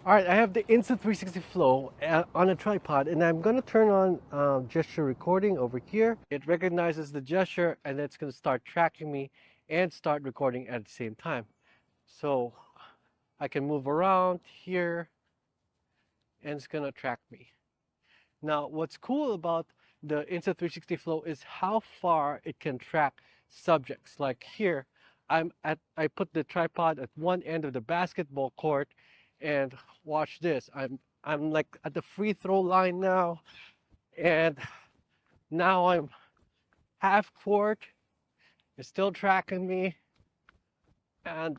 Alright, I have the Insta360 Flow on a tripod, and I'm going to turn on gesture recording over here. It recognizes the gesture and it's going to start tracking me and start recording at the same time. So I can move around here and it's going to track me. Now, what's cool about the Insta360 Flow is how far it can track subjects. Like here, I put the tripod at one end of the basketball court, and watch this. I'm like at the free throw line now, and now I'm half court. It's still tracking me, and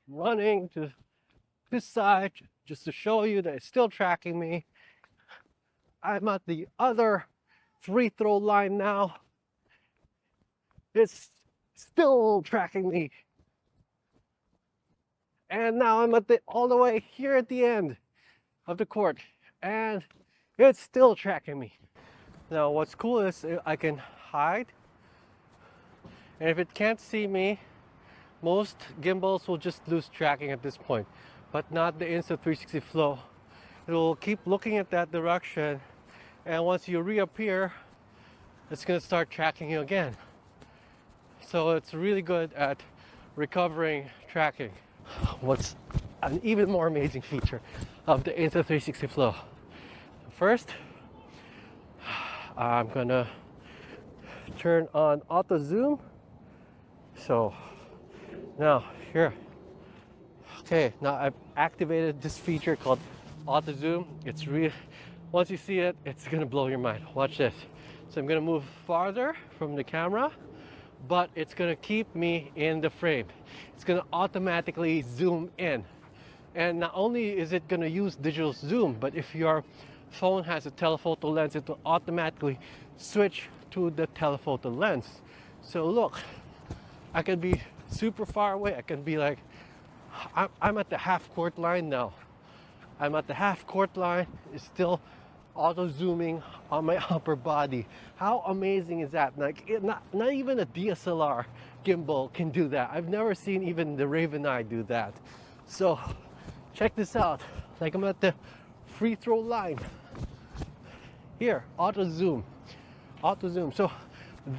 running to this side just to show you that it's still tracking me. I'm at the other free throw line now. It's still tracking me. And now I'm at all the way here at the end of the court, and it's still tracking me. Now what's cool is I can hide, and if it can't see me, most gimbals will just lose tracking at this point, but not the Insta360 Flow. It will keep looking at that direction, and once you reappear, it's going to start tracking you again. So it's really good at recovering tracking. What's an even more amazing feature of the Insta360 Flow? First, I'm gonna turn on auto zoom. So now here, okay, now I've activated this feature called auto zoom. It's real. Once you see it, it's gonna blow your mind. Watch this. So I'm gonna move farther from the camera, but it's gonna keep me in the frame. It's gonna automatically zoom in. And not only is it gonna use digital zoom, but if your phone has a telephoto lens, it will automatically switch to the telephoto lens. So look, I can be super far away. I can be like, I'm at the half court line now. I'm at the half court line. It's still auto zooming on my upper body. How amazing is that? Like, not even a DSLR gimbal can do that. I've never seen even the Raven Eye do that. So check this out. Like, I'm at the free throw line. Here, auto zoom. So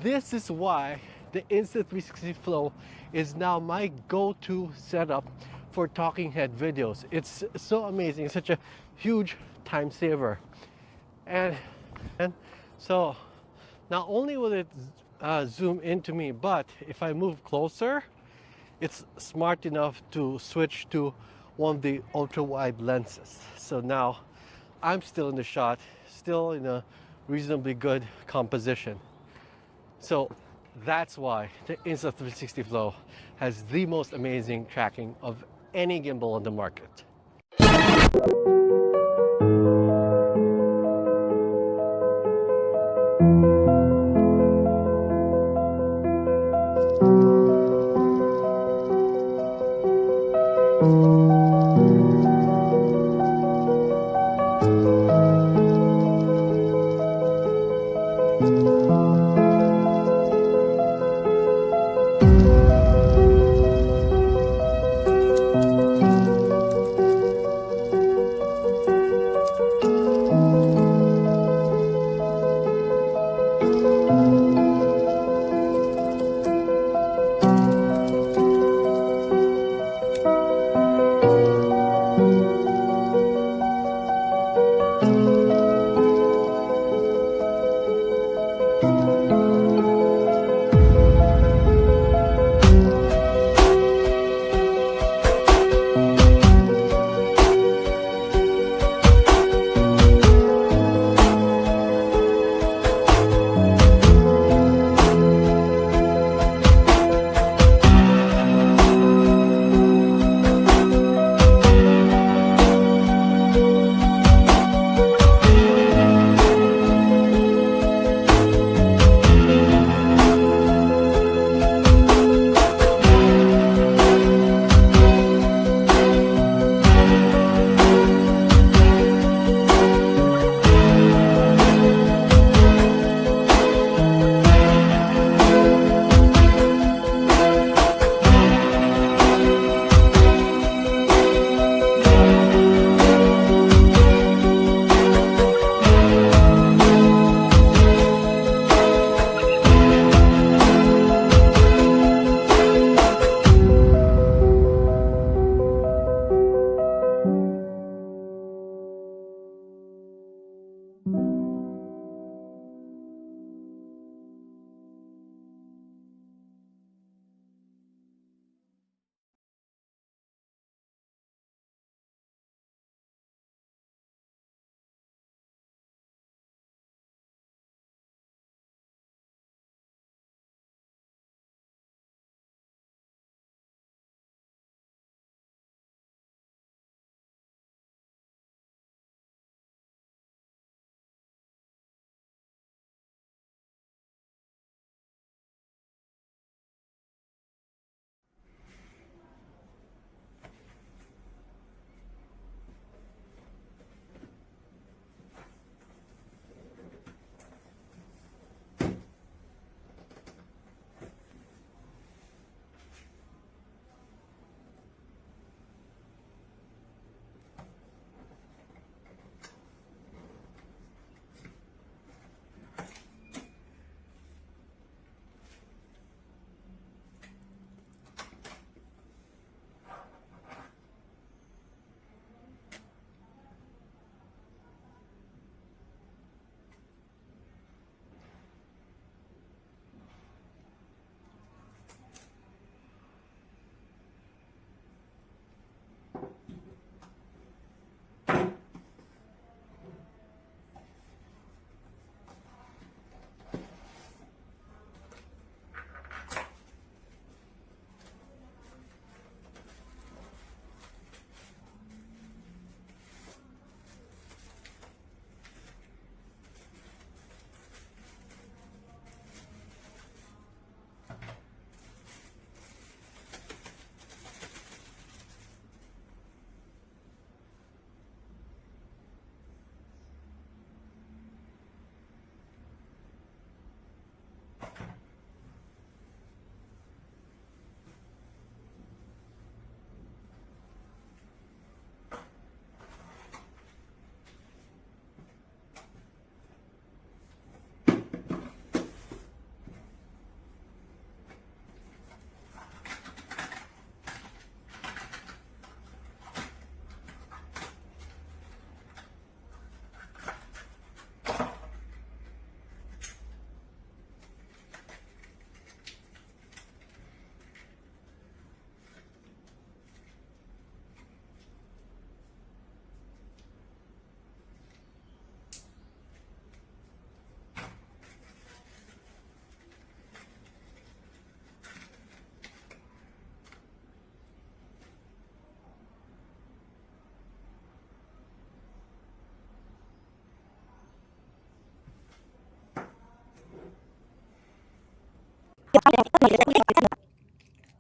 this is why the Insta360 Flow is now my go-to setup for talking head videos. It's so amazing. It's such a huge time saver. And so not only will it zoom into me, but if I move closer, it's smart enough to switch to one of the ultra wide lenses. So now I'm still in the shot, still in a reasonably good composition. So that's why the Insta360 Flow has the most amazing tracking of any gimbal on the market.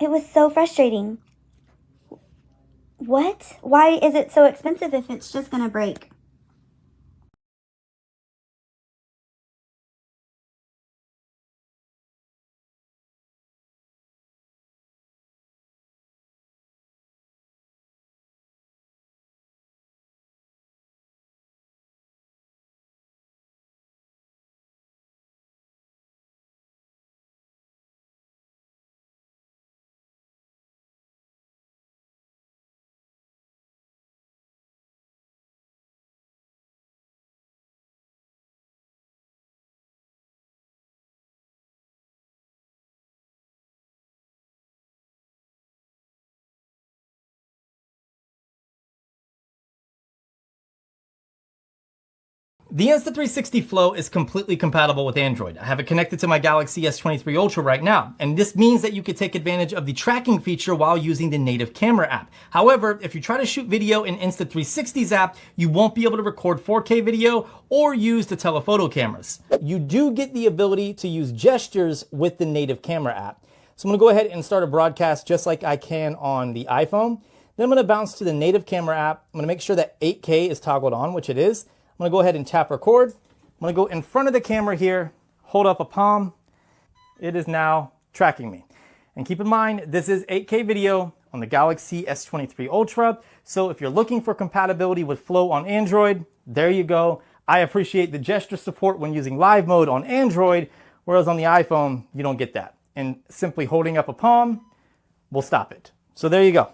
It was so frustrating. What? Why is it so expensive if it's just gonna break? The Insta360 Flow is completely compatible with Android. I have it connected to my Galaxy S23 Ultra right now, and this means that you can take advantage of the tracking feature while using the native camera app. However, if you try to shoot video in Insta360's app, you won't be able to record 4K video or use the telephoto cameras. You do get the ability to use gestures with the native camera app. So I'm gonna go ahead and start a broadcast just like I can on the iPhone. Then I'm gonna bounce to the native camera app. I'm gonna make sure that 8K is toggled on, which it is. I'm gonna go ahead and tap record. I'm gonna go in front of the camera here, hold up a palm. It is now tracking me. And keep in mind, this is 8K video on the Galaxy S23 Ultra. So if you're looking for compatibility with Flow on Android, there you go. I appreciate the gesture support when using live mode on Android, whereas on the iPhone, you don't get that. And simply holding up a palm will stop it. So there you go.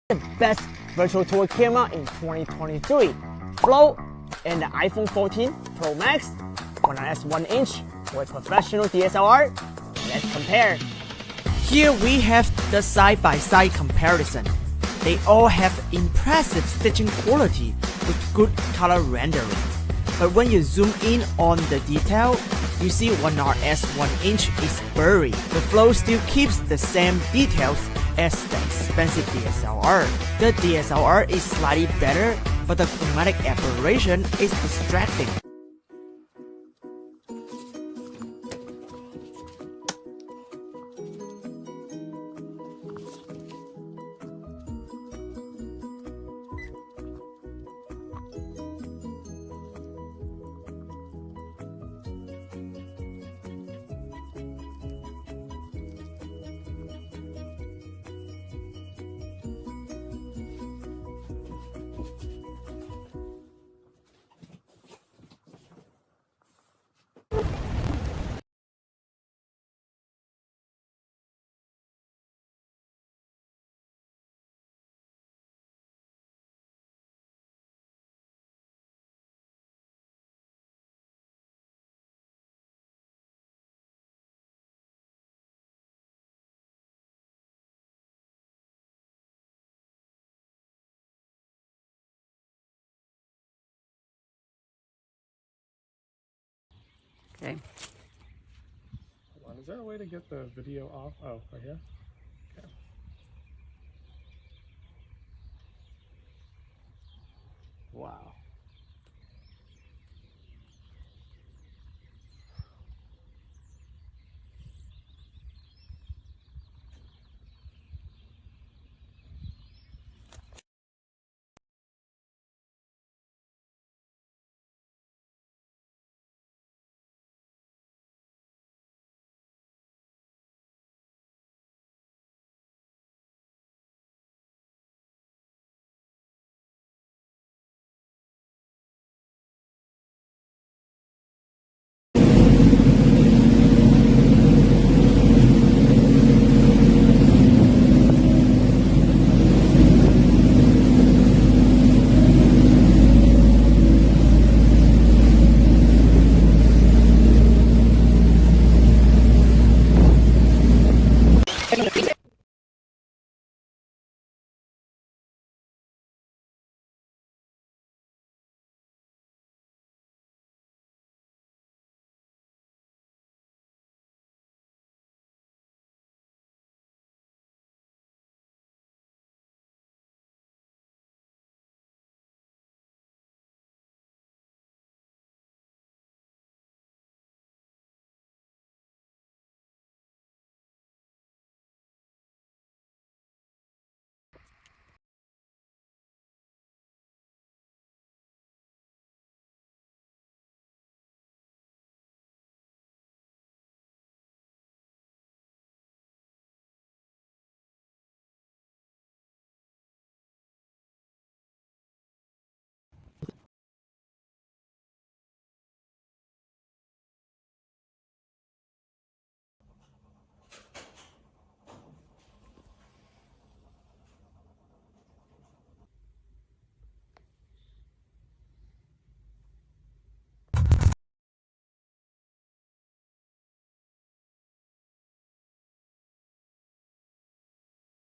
The best virtual tour camera in 2023. Flow and the iPhone 14 Pro Max, 1S 1-inch with professional DSLR. Let's compare. Here we have the side-by-side comparison. They all have impressive stitching quality with good color rendering. But when you zoom in on the detail, you see 1RS 1-inch is buried. The Flow still keeps the same details as the expensive DSLR. The DSLR is slightly better, but the chromatic aberration is distracting. Okay. Hold on, is there a way to get the video off? Oh, right here? Okay. Wow.